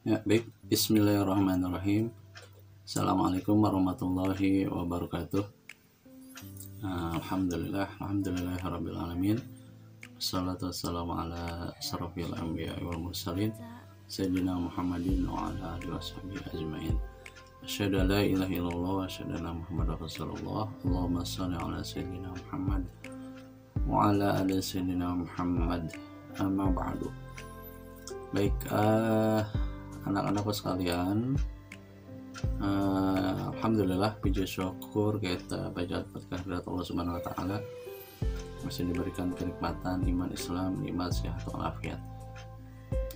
Ya, baik. Bismillahirrahmanirrahim. Assalamualaikum warahmatullahi wabarakatuh. Alhamdulillahirabbil alamin. Wassalatu wassalamu ala asrofil anbiya wal mursalin sayyidina Muhammadin wa ala alihi washabihi ajmain. Asyhadu an la ilaha illallah wa asyhadu anna Muhammadar Rasulullah. Allahumma shalli ala sayyidina Muhammad wa ala ali sayyidina Muhammad. Amma ba'du. Baik, anak-anakku sekalian, alhamdulillah, puji syukur kita baca berkat Allah Subhanahu wa taala masih diberikan kenikmatan iman Islam, nikmat sehat walafiat.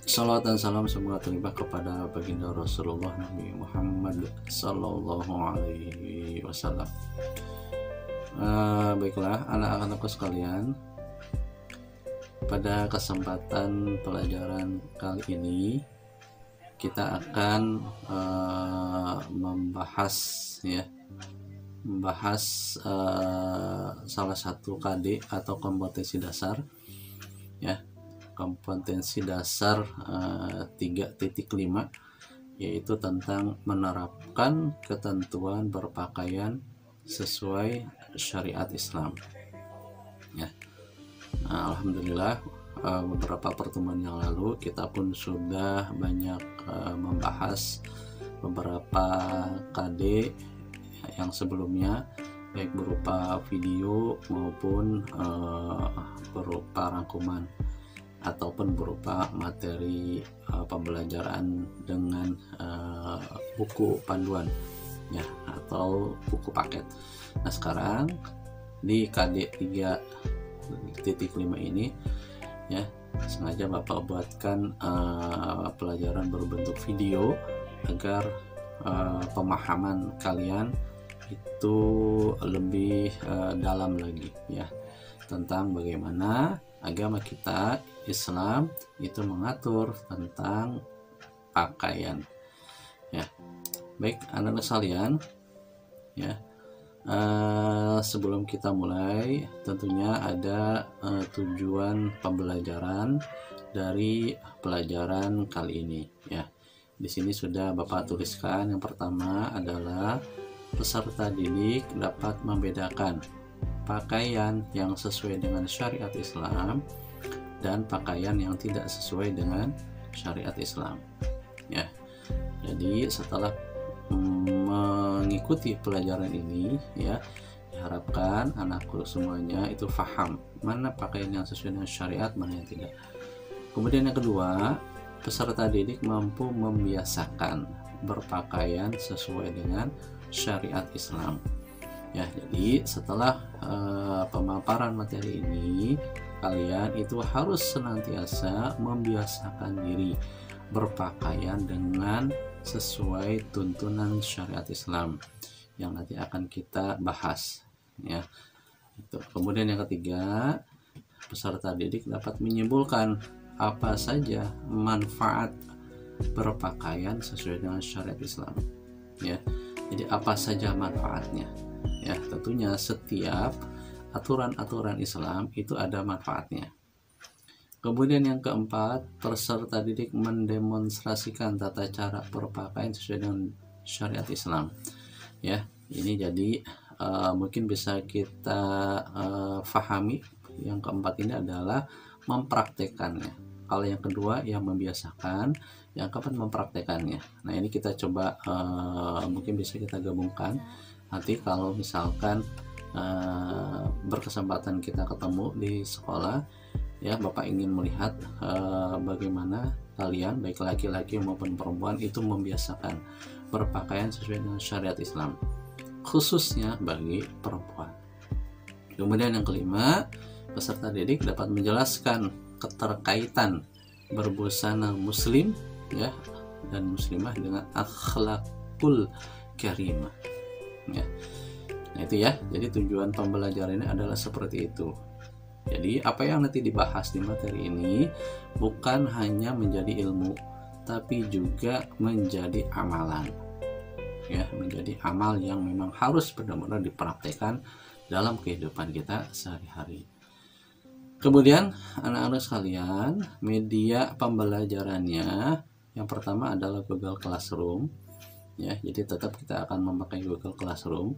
Salawat dan salam semoga terlimpah kepada baginda Rasulullah Nabi Muhammad sallallahu alaihi wasallam. Baiklah anak-anakku sekalian, pada kesempatan pelajaran kali ini kita akan membahas salah satu KD atau kompetensi dasar, ya, kompetensi dasar 3.5, yaitu tentang menerapkan ketentuan berpakaian sesuai syariat Islam, ya. Alhamdulillah, beberapa pertemuan yang lalu kita pun sudah banyak membahas beberapa KD yang sebelumnya, baik berupa video maupun berupa rangkuman ataupun berupa materi pembelajaran dengan buku panduan, ya, atau buku paket. Nah, sekarang di KD 3.5 ini, ya, sengaja Bapak buatkan pelajaran berbentuk video agar pemahaman kalian itu lebih dalam lagi, ya, tentang bagaimana agama kita Islam itu mengatur tentang pakaian, ya. Baik anak-anak sekalian, ya, sebelum kita mulai, tentunya ada tujuan pembelajaran dari pelajaran kali ini, ya. Di sini sudah Bapak tuliskan. Yang pertama adalah peserta didik dapat membedakan pakaian yang sesuai dengan syariat Islam dan pakaian yang tidak sesuai dengan syariat Islam, ya. Jadi setelah mengikuti pelajaran ini, ya, diharapkan anakku semuanya itu paham mana pakaian yang sesuai dengan syariat, mana yang tidak. Kemudian yang kedua, peserta didik mampu membiasakan berpakaian sesuai dengan syariat Islam, ya. Jadi setelah pemaparan materi ini, kalian itu harus senantiasa membiasakan diri berpakaian dengan sesuai tuntunan syariat Islam yang nanti akan kita bahas, ya. Kemudian yang ketiga, peserta didik dapat menyimpulkan apa saja manfaat berpakaian sesuai dengan syariat Islam, ya. Jadi apa saja manfaatnya, ya. Tentunya setiap aturan-aturan Islam itu ada manfaatnya. Kemudian yang keempat, peserta didik mendemonstrasikan tata cara berpakaian sesuai dengan syariat Islam, ya. Ini jadi mungkin bisa kita fahami. Yang keempat ini adalah mempraktekannya. Kalau yang kedua yang membiasakan, yang keempat mempraktekannya. Nah, ini kita coba mungkin bisa kita gabungkan. Nanti kalau misalkan berkesempatan kita ketemu di sekolah, ya, Bapak ingin melihat bagaimana kalian, baik laki-laki maupun perempuan, itu membiasakan berpakaian sesuai dengan syariat Islam, khususnya bagi perempuan. Kemudian yang kelima, peserta didik dapat menjelaskan keterkaitan berbusana muslim, ya, dan muslimah dengan akhlakul karimah, ya. Nah, itu, ya. Jadi tujuan pembelajaran ini adalah seperti itu. Jadi apa yang nanti dibahas di materi ini bukan hanya menjadi ilmu, tapi juga menjadi amalan, ya, menjadi amal yang memang harus benar-benar dipraktekkan dalam kehidupan kita sehari-hari. Kemudian anak-anak sekalian, media pembelajarannya Yang pertama adalah Google Classroom, ya. Jadi tetap kita akan memakai Google Classroom,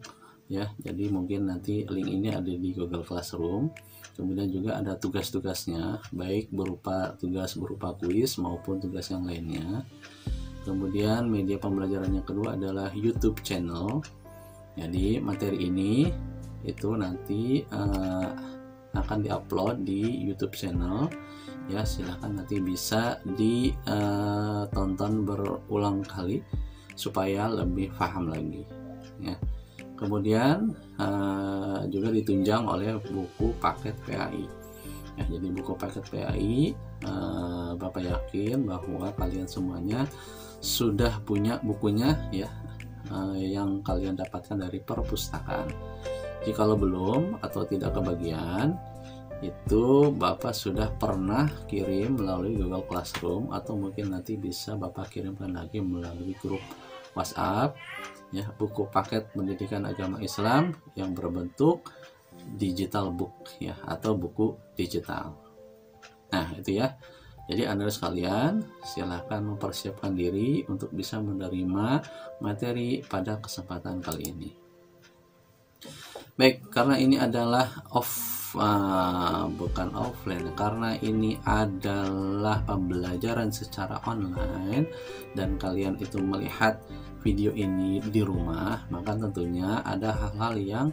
ya. Jadi mungkin nanti link ini ada di Google Classroom. Kemudian juga ada tugas-tugasnya, baik tugas berupa kuis maupun tugas yang lainnya. Kemudian media pembelajaran yang kedua adalah YouTube channel. Jadi materi ini itu nanti akan diupload di YouTube channel, ya. Silahkan nanti bisa ditonton berulang kali supaya lebih paham lagi, ya. Kemudian juga ditunjang oleh buku paket PAI, ya. Jadi buku paket PAI, Bapak yakin bahwa kalian semuanya sudah punya bukunya, ya, yang kalian dapatkan dari perpustakaan. Jikalau belum atau tidak kebagian, itu Bapak sudah pernah kirim melalui Google Classroom, atau mungkin nanti bisa Bapak kirimkan lagi melalui grup WhatsApp, ya, buku paket pendidikan agama Islam yang berbentuk digital book, ya, atau buku digital. Nah, itu ya. Jadi Anda sekalian silahkan mempersiapkan diri untuk bisa menerima materi pada kesempatan kali ini. Baik, karena ini adalah bukan offline, karena ini adalah pembelajaran secara online dan kalian itu melihat video ini di rumah, maka tentunya ada hal-hal yang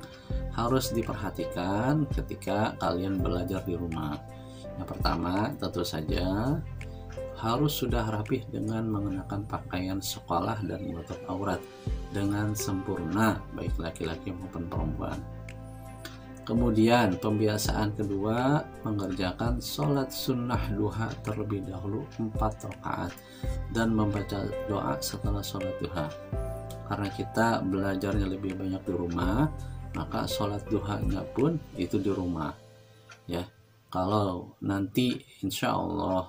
harus diperhatikan ketika kalian belajar di rumah. Yang pertama, tentu saja harus sudah rapih dengan mengenakan pakaian sekolah dan menutup aurat dengan sempurna, baik laki-laki maupun perempuan. Kemudian pembiasaan kedua, mengerjakan sholat sunnah duha terlebih dahulu 4 rakaat dan membaca doa setelah sholat duha. Karena kita belajarnya lebih banyak di rumah, maka sholat duhanya pun itu di rumah, ya. Kalau nanti insya Allah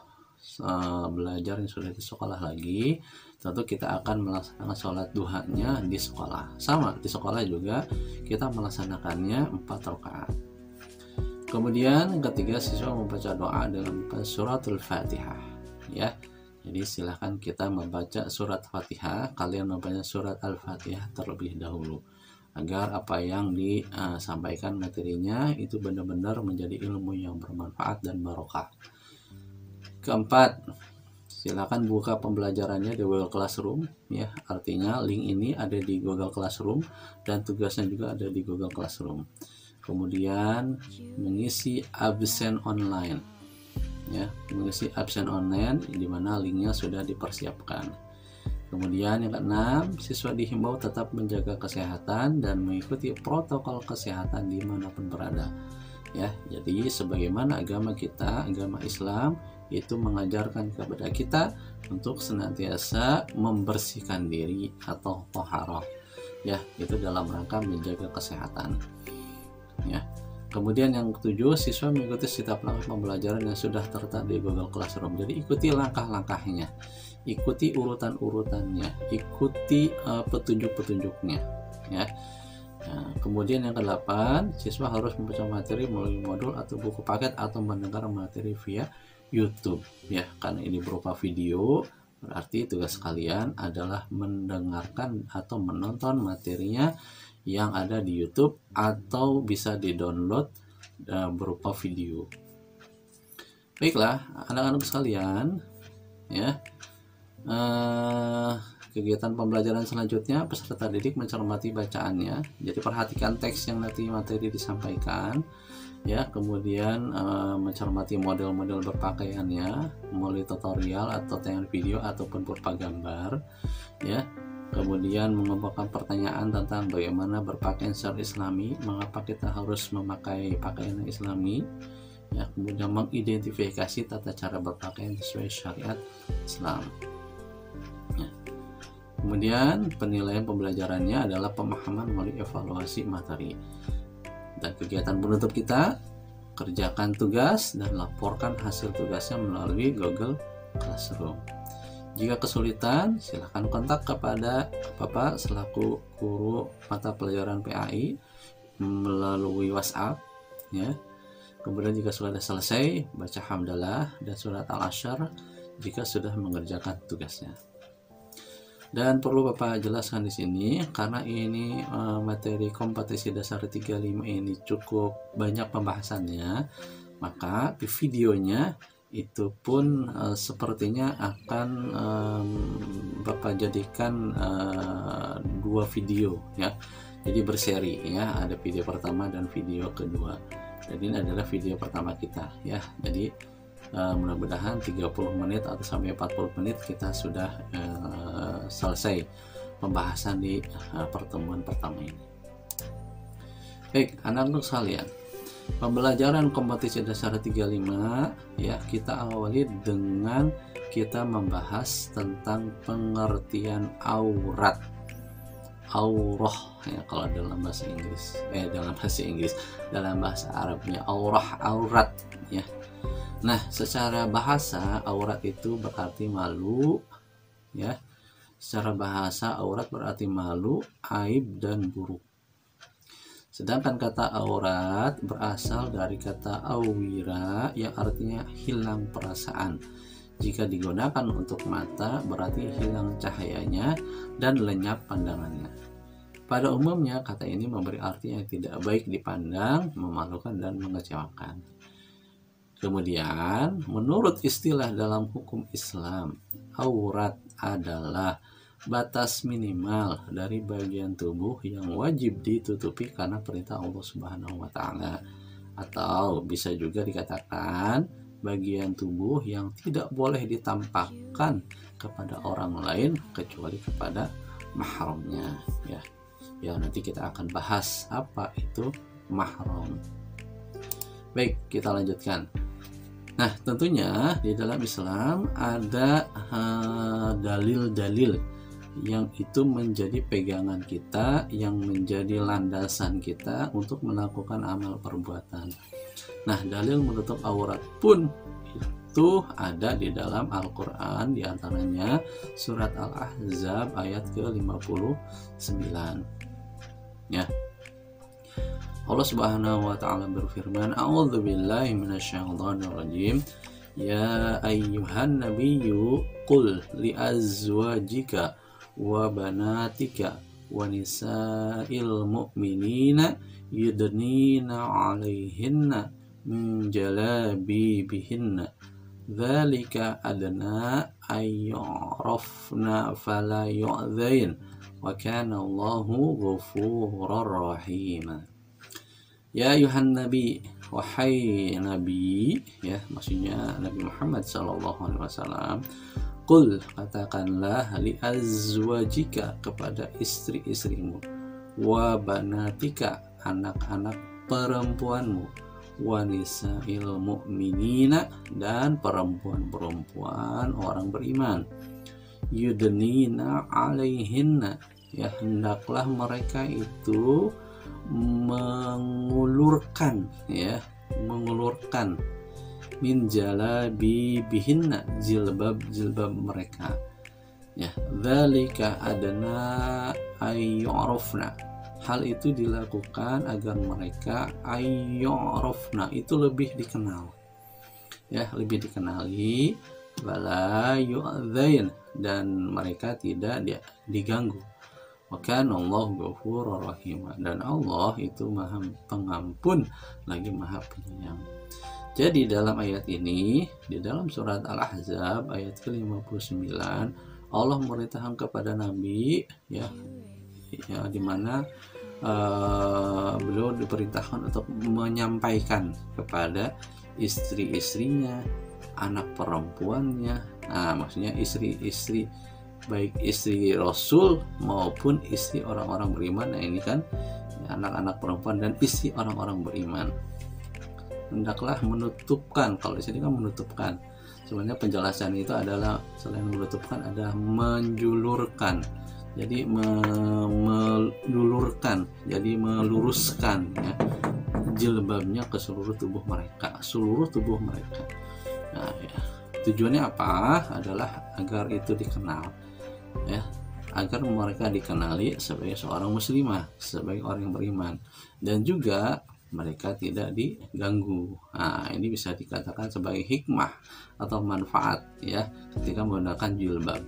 belajar yang sudah di sekolah lagi, tentu kita akan melaksanakan sholat duhanya di sekolah. Sama, di sekolah juga kita melaksanakannya 4 rakaat. Kemudian ketiga, siswa membaca doa dalam suratul Fatihah, ya. Jadi silahkan kita membaca surat Fatihah, kalian membaca surat Al-Fatihah terlebih dahulu, agar apa yang disampaikan materinya itu benar-benar menjadi ilmu yang bermanfaat dan barokah. Keempat, silakan buka pembelajarannya di Google Classroom, ya. Artinya link ini ada di Google Classroom dan tugasnya juga ada di Google Classroom. Kemudian mengisi absen online, ya, mengisi absen online di mana linknya sudah dipersiapkan. Kemudian yang keenam, siswa dihimbau tetap menjaga kesehatan dan mengikuti protokol kesehatan dimanapun berada, ya. Jadi sebagaimana agama kita, agama Islam itu mengajarkan kepada kita untuk senantiasa membersihkan diri atau taharah, ya, itu dalam rangka menjaga kesehatan, ya. Kemudian yang ketujuh, siswa mengikuti setiap langkah pembelajaran yang sudah tertera di Google Classroom. Jadi ikuti langkah-langkahnya, ikuti urutan-urutannya, ikuti petunjuk-petunjuknya, ya. Nah, kemudian yang kedelapan, siswa harus membaca materi melalui modul atau buku paket atau mendengar materi via YouTube, ya. Karena ini berupa video, berarti tugas kalian adalah mendengarkan atau menonton materinya yang ada di YouTube atau bisa di-download berupa video. Baiklah, anak-anak sekalian, ya. Kegiatan pembelajaran selanjutnya, peserta didik mencermati bacaannya. Jadi perhatikan teks yang nanti materi disampaikan, ya. Kemudian mencermati model-model berpakaiannya melalui tutorial atau tayangan video ataupun berupa gambar, ya. Kemudian mengemukakan pertanyaan tentang bagaimana berpakaian secara Islami, mengapa kita harus memakai pakaian Islami, ya. Kemudian mengidentifikasi tata cara berpakaian sesuai syariat Islam, ya. Kemudian penilaian pembelajarannya adalah pemahaman melalui evaluasi materi. Dan kegiatan penutup kita, kerjakan tugas dan laporkan hasil tugasnya melalui Google Classroom. Jika kesulitan, silakan kontak kepada Bapak selaku guru mata pelajaran PAI melalui WhatsApp, ya. Kemudian jika sudah selesai, baca hamdalah dan surat Al-Asyr jika sudah mengerjakan tugasnya. Dan perlu Bapak jelaskan di sini karena ini materi kompetensi dasar 35 ini cukup banyak pembahasannya, maka di videonya itu pun sepertinya akan Bapak jadikan 2 video ya. Jadi berseri ya, ada video pertama dan video kedua. Jadi ini adalah video pertama kita ya. Jadi mudah-mudahan 30 menit atau sampai 40 menit kita sudah selesai pembahasan di pertemuan pertama ini. Baik, anak-anak sekalian, pembelajaran kompetensi dasar 35 ya, kita awali dengan kita membahas tentang pengertian aurat. Aurah ya kalau dalam bahasa Inggris, dalam bahasa Arabnya aurat ya. Nah, secara bahasa aurat itu berarti malu ya. Secara bahasa aurat berarti malu, aib dan buruk. Sedangkan kata aurat berasal dari kata awira yang artinya hilang perasaan. Jika digunakan untuk mata berarti hilang cahayanya dan lenyap pandangannya. Pada umumnya kata ini memberi arti yang tidak baik dipandang, memalukan dan mengecewakan. Kemudian, menurut istilah dalam hukum Islam, aurat adalah batas minimal dari bagian tubuh yang wajib ditutupi karena perintah Allah Subhanahu wa taala. Atau bisa juga dikatakan bagian tubuh yang tidak boleh ditampakkan kepada orang lain kecuali kepada mahramnya ya. Ya, nanti kita akan bahas apa itu mahram. Baik, kita lanjutkan. Nah, tentunya di dalam Islam ada dalil-dalil yang itu menjadi pegangan kita, yang menjadi landasan kita untuk melakukan amal perbuatan. Nah, dalil menutup aurat pun itu ada di dalam Al-Quran, diantaranya surat Al-Ahzab ayat ke-59 ya. Allah Subhanahu wa taala berfirman, A'udzubillahi minasyaitonirrajim. Ya ayyuhan nabiyyu qul li azwajika wa banatika wa nisa'il mu'minina yudnina 'alaihinna min jalabibihinna dzalika adna ayyurafna fala yu'dzain wa kana Allahu ghafurur rahim. Ya ayuhan nabi, wahai nabi ya, maksudnya Nabi Muhammad SAW. Qul, katakanlah, li azwajika, kepada istri-istrimu, wa banatika, anak-anak perempuanmu, wa nisa'il mu'minina, dan perempuan-perempuan orang beriman, yudnina alaihinna, ya hendaklah mereka itu mengulurkan min jalabibihinna, jilbab mereka ya. Dzalika adna ayyurafna, hal itu dilakukan agar mereka ayyurafna, itu lebih dikenal ya, lebih dikenali, wala yu'dzain, dan mereka tidak diganggu. Maka Allah ghafurur rahim, dan Allah itu Maha Pengampun lagi Maha Penyayang. Jadi dalam ayat ini, di dalam surat Al-Ahzab ayat ke-59, Allah memerintahkan kepada Nabi ya di mana beliau diperintahkan untuk menyampaikan kepada istri-istrinya, anak perempuannya, maksudnya istri-istri, baik istri Rasul maupun istri orang-orang beriman. Nah, ini kan anak-anak perempuan dan istri orang-orang beriman, hendaklah menutupkan. Kalau di sini kan menutupkan, sebenarnya penjelasan itu adalah selain menutupkan ada menjulurkan. Jadi melulurkan, jadi meluruskan ya, jilbabnya ke seluruh tubuh mereka, Nah, ya, tujuannya apa? Adalah agar itu dikenal ya, agar mereka dikenali sebagai seorang muslimah, sebagai orang yang beriman, dan juga mereka tidak diganggu. Nah, ini bisa dikatakan sebagai hikmah atau manfaat ya ketika menggunakan jilbab.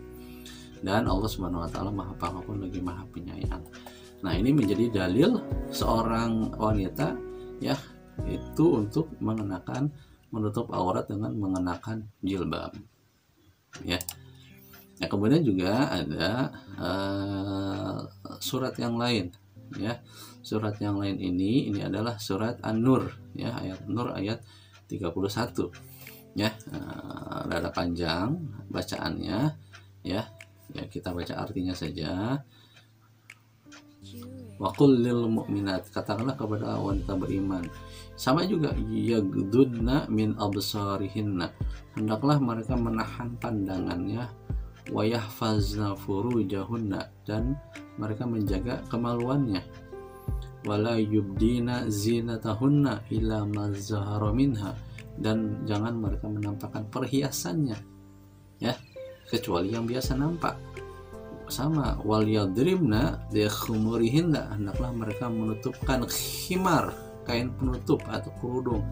Dan Allah Subhanahu wa taala Maha Pengampun lagi Maha Penyayang. Nah, ini menjadi dalil seorang wanita ya itu untuk mengenakan menutup aurat dengan mengenakan jilbab. Ya. Nah, kemudian juga ada surat yang lain ya. Surat yang lain ini adalah surat An-Nur ya, ayat Nur ayat 31 ya. Rada panjang bacaannya ya. Ya, kita baca artinya saja. Wa qul lil mu'minat, katakanlah kepada wanita beriman. Sama juga yaghdudna min absarihinna, hendaklah mereka menahan pandangannya, wa yahfazna furujahunna, dan mereka menjaga kemaluannya, wala yubdina zinatahunna illa ma zahara minha, dan jangan mereka menampakkan perhiasannya ya kecuali yang biasa nampak. Sama wal yadribna bi khumurihinna, hendaklah mereka menutupkan khimar, kain penutup atau kerudung,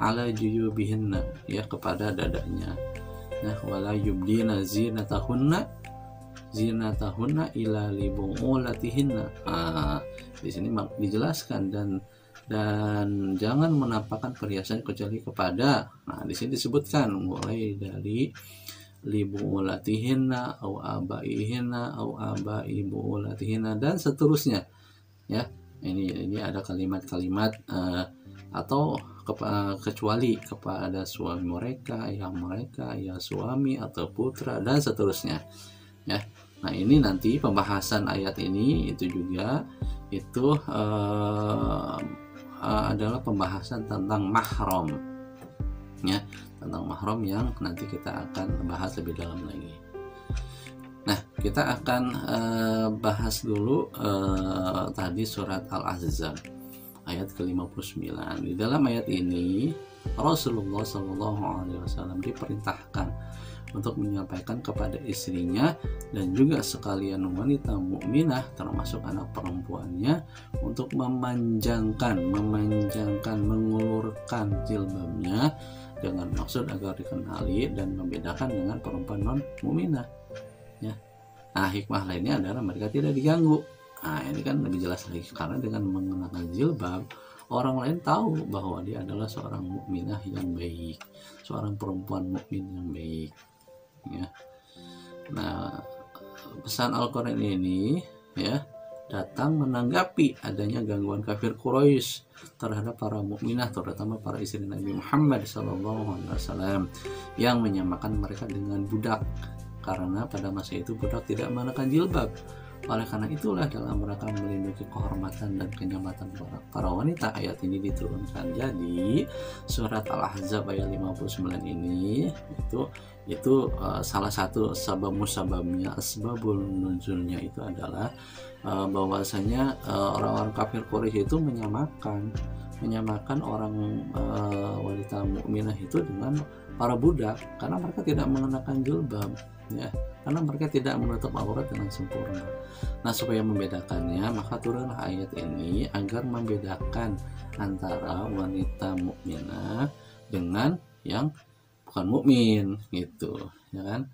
ala juyubihinna ya kepada dadanya. Nah, wala yubdina zinatahunna ila libu'ulatihinna. Di sini dijelaskan dan jangan menampakkan perhiasan kecuali kepada. Nah, di sini disebutkan mulai dari libu'ulatihinna au abaihinna au abai bu'ulatihinna dan seterusnya ya. Ini ada kalimat-kalimat atau kecuali kepada suami mereka, ayah suami atau putra dan seterusnya ya. Nah, ini nanti pembahasan ayat ini itu juga itu adalah pembahasan tentang mahram ya, tentang mahram yang nanti kita akan bahas lebih dalam lagi. Nah, kita akan bahas dulu tadi surat Al-Ahzab ayat ke-59. Di dalam ayat ini Rasulullah SAW diperintahkan untuk menyampaikan kepada istrinya dan juga sekalian wanita mukminah termasuk anak perempuannya untuk memanjangkan, mengulurkan jilbabnya dengan maksud agar dikenali dan membedakan dengan perempuan non mukminah ya. Nah, hikmah lainnya adalah mereka tidak diganggu. Nah, ini kan lebih jelas lagi karena dengan mengenakan jilbab orang lain tahu bahwa dia adalah seorang mukminah yang baik, seorang perempuan mukmin yang baik ya. Nah, pesan Al-Quran ini ya datang menanggapi adanya gangguan kafir Quraisy terhadap para mukminah, terutama para istri Nabi Muhammad SAW yang menyamakan mereka dengan budak karena pada masa itu budak tidak mengenakan jilbab. Oleh karena itulah dalam rangka melindungi kehormatan dan kenyamanan para wanita ayat ini diturunkan. Jadi surat Al-Ahzab ayat 59 ini itu salah satu sababnya, asbabul nuzulnya itu adalah bahwasanya orang-orang kafir Quraisy itu menyamakan orang wanita mukminah itu dengan para budak karena mereka tidak mengenakan jilbab ya, karena mereka tidak menutup aurat dengan sempurna. Nah, supaya membedakannya maka turunlah ayat ini agar membedakan antara wanita mukminah dengan yang bukan mukmin gitu ya kan.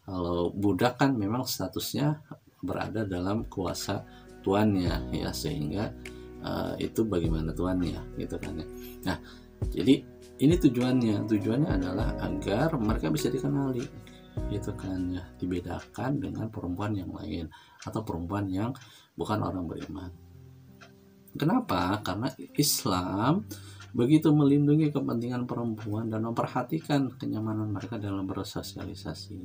Kalau budak kan memang statusnya berada dalam kuasa tuannya ya, sehingga itu bagaimana tuannya gitu kan ya. Nah, jadi ini tujuannya adalah agar mereka bisa dikenali gitu kan ya, dibedakan dengan perempuan yang lain atau perempuan yang bukan orang beriman. Kenapa? Karena Islam begitu melindungi kepentingan perempuan dan memperhatikan kenyamanan mereka dalam bersosialisasi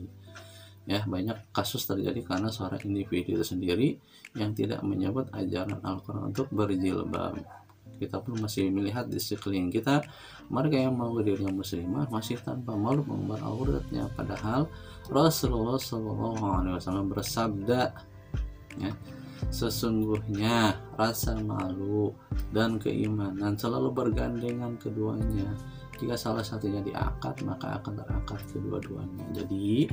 ya. Banyak kasus terjadi karena seorang individu itu sendiri yang tidak menyebut ajaran Al-Quran untuk berjilbab. Kita pun masih melihat di sekeliling kita mereka yang mau dirinya muslimah masih tanpa malu mengumbar auratnya, padahal Rasulullah SAW bersabda ya, sesungguhnya rasa malu dan keimanan selalu bergandengan keduanya. Jika salah satunya diangkat maka akan terangkat kedua-duanya. Jadi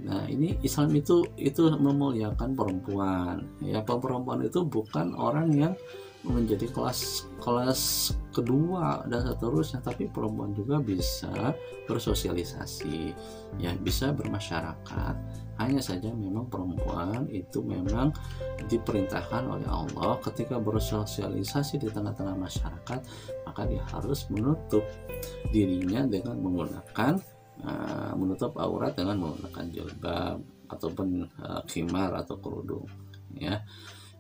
nah, ini Islam itu memuliakan perempuan ya. Perempuan itu bukan orang yang menjadi kelas kedua dan seterusnya. Tapi perempuan juga bisa bersosialisasi, ya bisa bermasyarakat. Hanya saja memang perempuan itu memang diperintahkan oleh Allah ketika bersosialisasi di tengah-tengah masyarakat, maka dia harus menutup dirinya dengan menggunakan menutup aurat dengan menggunakan jilbab ataupun khimar atau kerudung, ya.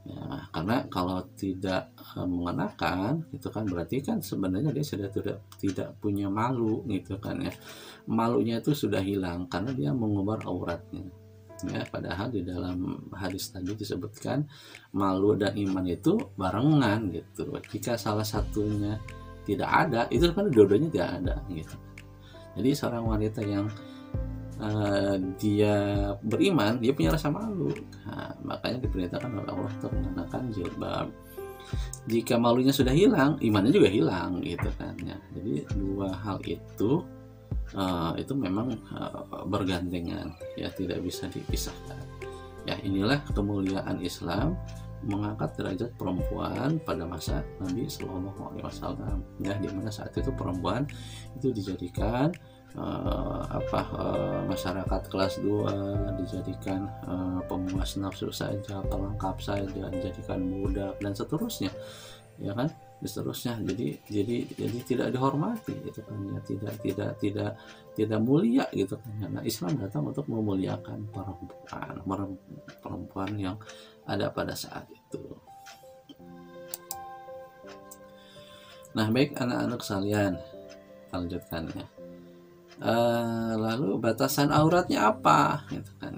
Ya, karena kalau tidak mengenakan itu kan berarti kan sebenarnya dia sudah tidak punya malu gitu kan ya. Malunya itu sudah hilang karena dia mengumbar auratnya. Ya, padahal di dalam hadis tadi disebutkan malu dan iman itu barengan gitu. Jika salah satunya tidak ada, itu kan dua-duanya tidak ada gitu. Jadi seorang wanita yang dia beriman, dia punya rasa malu. Nah, makanya diperintahkan oleh Allah untuk mengenakan jilbab. Jika malunya sudah hilang, imannya juga hilang gitu kan ya. Jadi dua hal itu memang bergandengan, ya tidak bisa dipisahkan. Ya, inilah kemuliaan Islam mengangkat derajat perempuan pada masa Nabi Shallallahu Alaihi Wasallam, ya, di mana saat itu perempuan itu dijadikan masyarakat kelas 2, dijadikan pemuas nafsu saja, pelengkap saja, dijadikan budak dan seterusnya, ya kan, seterusnya. Jadi tidak dihormati gitu kan ya, tidak mulia gitu kan. Nah, Islam datang untuk memuliakan perempuan yang ada pada saat itu. Nah, baik anak-anak sekalian, lanjutkan ya. Lalu batasan auratnya apa gitu kan.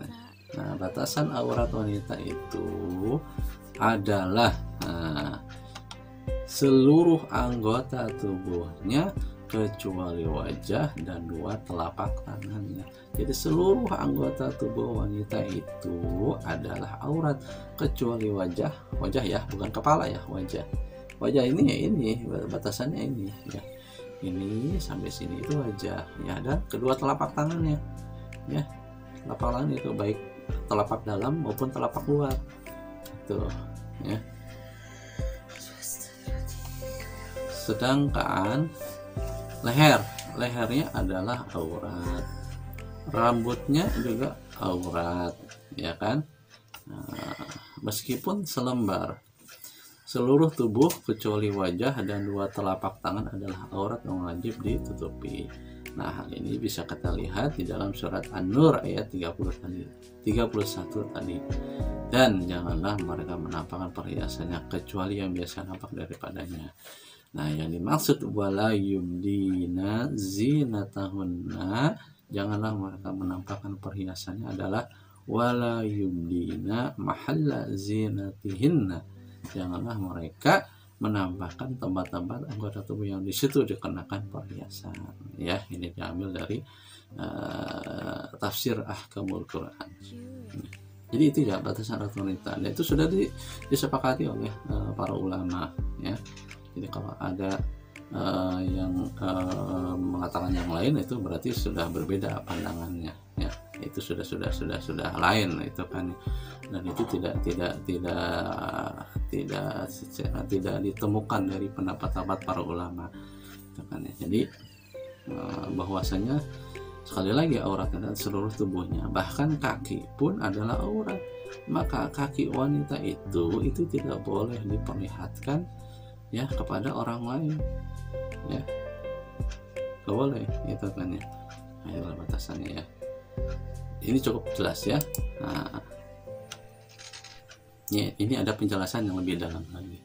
Nah, batasan aurat wanita itu adalah seluruh anggota tubuhnya kecuali wajah dan dua telapak tangannya. Jadi seluruh anggota tubuh wanita itu adalah aurat kecuali wajah ya, bukan kepala ya, wajah ini batasannya ini ya. Ini sampai sini itu wajah ya, dan kedua telapak tangannya ya, telapak tangan itu baik telapak dalam maupun telapak luar itu ya. Sedangkan lehernya adalah aurat, rambutnya juga aurat ya kan. Nah, meskipun selembar, seluruh tubuh kecuali wajah dan dua telapak tangan adalah aurat yang wajib ditutupi. Nah, hal ini bisa kita lihat di dalam surat An-Nur ayat 31 tadi. Dan janganlah mereka menampakkan perhiasannya kecuali yang biasa nampak daripadanya. Nah, yang dimaksud wala yubdina zinatahunna, janganlah mereka menampakkan perhiasannya adalah wala yubdina mahalla zinatihinna, janganlah mereka menambahkan tempat-tempat anggota tubuh yang di situ dikenakan perhiasan. Ya, ini diambil dari tafsir Ahkamul Quran. Jadi itu ya batasan aurat wanita. Dan itu sudah disepakati oleh para ulama. Ya, jadi kalau ada yang mengatakan yang lain, itu berarti sudah berbeda pandangannya. Ya, itu sudah lain itu kan. Dan itu tidak ditemukan dari pendapat-pendapat para ulama gitu kan ya. Jadi bahwasanya sekali lagi aurat adalah seluruh tubuhnya, bahkan kaki pun adalah aurat. Maka kaki wanita itu tidak boleh diperlihatkan ya kepada orang lain ya, nggak boleh itu kan ya. Nah, itulah batasannya ya. Ini cukup jelas ya. Nah, ya, ini ada penjelasan yang lebih dalam lagi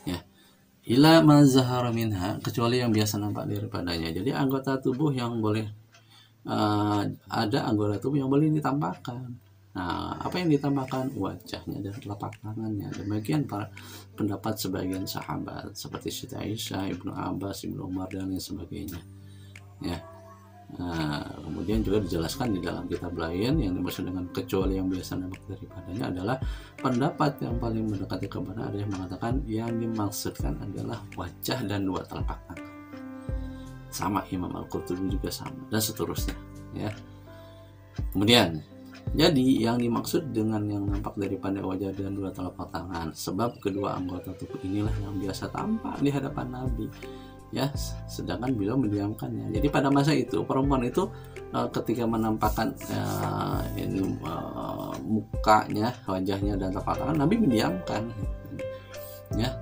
ya. Ila ma zahara minha, kecuali yang biasa nampak daripadanya. Jadi anggota tubuh yang boleh ada anggota tubuh yang boleh ditampakkan. Nah, apa yang ditampakkan? Wajahnya dan telapak tangannya. Demikian para pendapat sebagian sahabat seperti Siti Aisyah, Ibnu Abbas, Ibnu Umar dan lain sebagainya ya. Nah, kemudian juga dijelaskan di dalam kitab lain yang dimaksud dengan kecuali yang biasa nampak daripadanya adalah pendapat yang paling mendekati kebenaran, ada yang mengatakan yang dimaksudkan adalah wajah dan dua telapak tangan. Sama Imam Al-Qurtubi juga sama dan seterusnya ya. Kemudian Jadi yang dimaksud dengan yang nampak dari pandai wajah dan dua telapak tangan, sebab kedua anggota tubuh inilah yang biasa tampak di hadapan Nabi, ya, sedangkan beliau mendiamkannya. Jadi pada masa itu perempuan itu ketika menampakkan mukanya, wajahnya dan telapak tangan, Nabi mendiamkan, ya.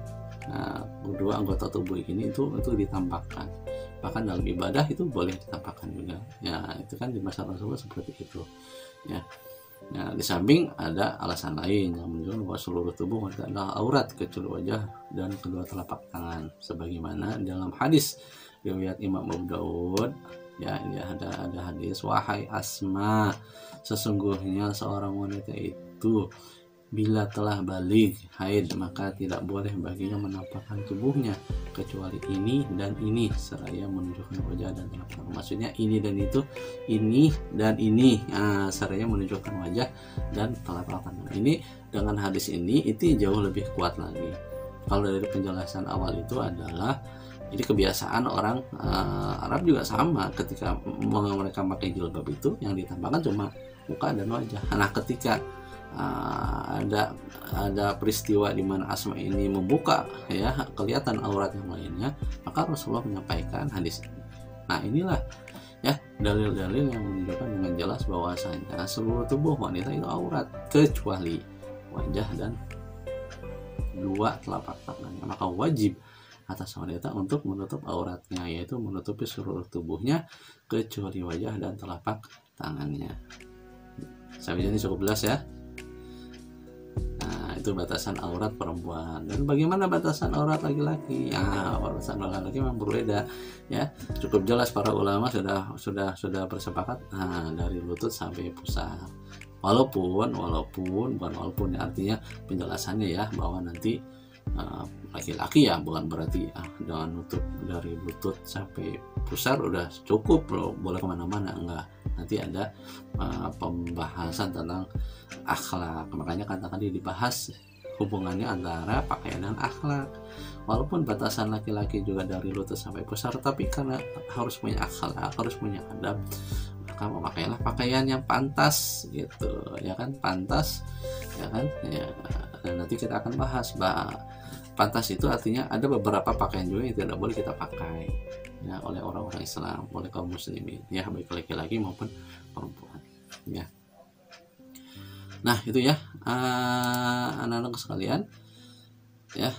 Kedua anggota tubuh ini itu ditampakkan. Bahkan dalam ibadah itu boleh ditampakkan juga, ya. Itu kan di masa Rasulullah seperti itu, ya. Nah, di samping ada alasan lain yang menunjukkan bahwa seluruh tubuh wanita adalah aurat kecuali wajah dan kedua telapak tangan, sebagaimana dalam hadis riwayat Imam Abu Daud, ya, ini ada hadis, wahai Asma, sesungguhnya seorang wanita itu bila telah balik haid maka tidak boleh baginya menampakkan tubuhnya kecuali ini dan ini, seraya menunjukkan wajah dan telapak tangan. Maksudnya ini dan itu, ini dan ini, seraya menunjukkan wajah dan telapak tangan. Ini dengan hadis ini itu jauh lebih kuat lagi. Kalau dari penjelasan awal itu adalah jadi kebiasaan orang Arab juga sama, ketika mereka pakai jilbab itu yang ditampakkan cuma muka dan wajah. Nah, ketika ada peristiwa di mana Asma ini membuka, ya, kelihatan aurat yang lainnya, maka Rasulullah menyampaikan hadis ini. Nah, inilah, ya, dalil-dalil yang menunjukkan dengan jelas bahwasanya seluruh tubuh wanita itu aurat kecuali wajah dan dua telapak tangannya. Maka wajib atas wanita untuk menutup auratnya, yaitu menutupi seluruh tubuhnya kecuali wajah dan telapak tangannya. Sampai sini cukup jelas, ya. Itu batasan aurat perempuan. Dan bagaimana batasan aurat laki-laki? Ya, batasan aurat laki memang berbeda, ya. Cukup jelas para ulama sudah bersepakat dari lutut sampai pusar. Walaupun ya, artinya penjelasannya, ya, bahwa nanti laki-laki, ya, bukan berarti dengan nutup dari lutut sampai pusar udah cukup loh, boleh kemana-mana, enggak. Nanti ada pembahasan tentang akhlak, makanya kan tadi dibahas hubungannya antara pakaian dan akhlak. Walaupun batasan laki-laki juga dari lutut sampai pusar, tapi karena harus punya akhlak, harus punya adab, maka memakailah pakaian yang pantas, gitu, ya kan, pantas, ya kan, ya. Dan nanti kita akan bahas pantas itu artinya ada beberapa pakaian juga yang tidak boleh kita pakai, ya, oleh orang-orang Islam, oleh kaum muslimin, ya, baik laki-laki maupun perempuan, ya. Nah, itu, ya, anak-anak sekalian, ya,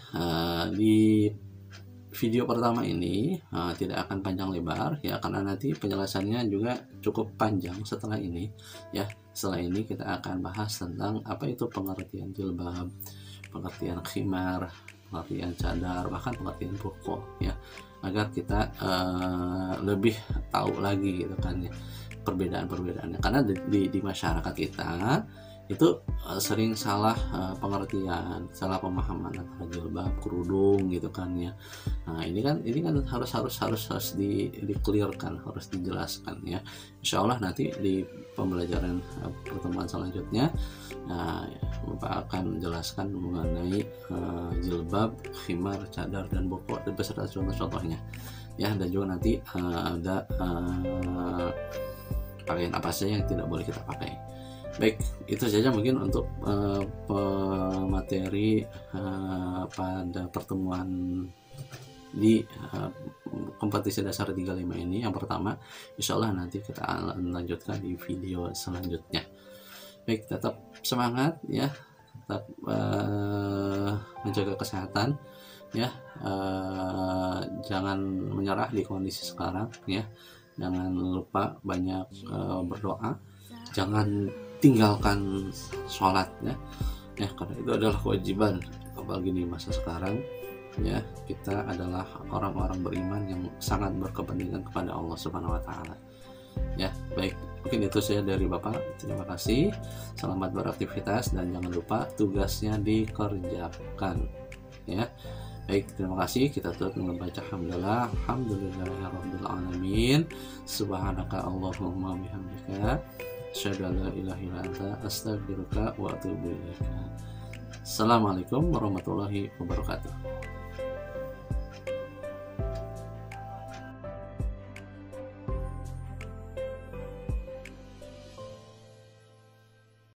di video pertama ini tidak akan panjang lebar, ya, karena nanti penjelasannya juga cukup panjang setelah ini, ya. Setelah ini kita akan bahas tentang apa itu pengertian jilbab, pengertian khimar, pengertian cadar, bahkan pengertian buko, ya, agar kita lebih tahu lagi, gitu kan, ya, perbedaan-perbedaannya. Karena di masyarakat kita itu sering salah pengertian, salah pemahaman antara jilbab, kerudung, gitu kan, ya. Nah, ini kan harus di-clearkan, harus dijelaskan, ya. Insya Allah nanti di pembelajaran pertemuan selanjutnya, Bapak akan menjelaskan mengenai jilbab, khimar, cadar, dan buko beserta contoh-contohnya, ya. Dan juga nanti ada pakaian apa saja yang tidak boleh kita pakai. Baik, itu saja mungkin untuk materi pada pertemuan di kompetisi dasar 35 ini. Yang pertama, insya Allah nanti kita lanjutkan di video selanjutnya. Baik, tetap semangat, ya, tetap menjaga kesehatan, ya, jangan menyerah di kondisi sekarang, ya. Jangan lupa banyak berdoa, jangan tinggalkan sholat, ya, karena itu adalah kewajiban, apalagi di masa sekarang, ya. Kita adalah orang-orang beriman yang sangat berkepentingan kepada Allah Subhanahu wa Ta'ala, ya. Baik, mungkin itu saja dari Bapak. Terima kasih, selamat beraktivitas, dan jangan lupa tugasnya dikerjakan, ya. Baik, terima kasih. Kita tutup dengan baca hamdalah, alhamdulillahirabbil alamin, subhanaka Allahumma bihamdika, asyhadu an la ilaha illa anta, astaghfiruka wa atubu ilaika. Assalamualaikum warahmatullahi wabarakatuh.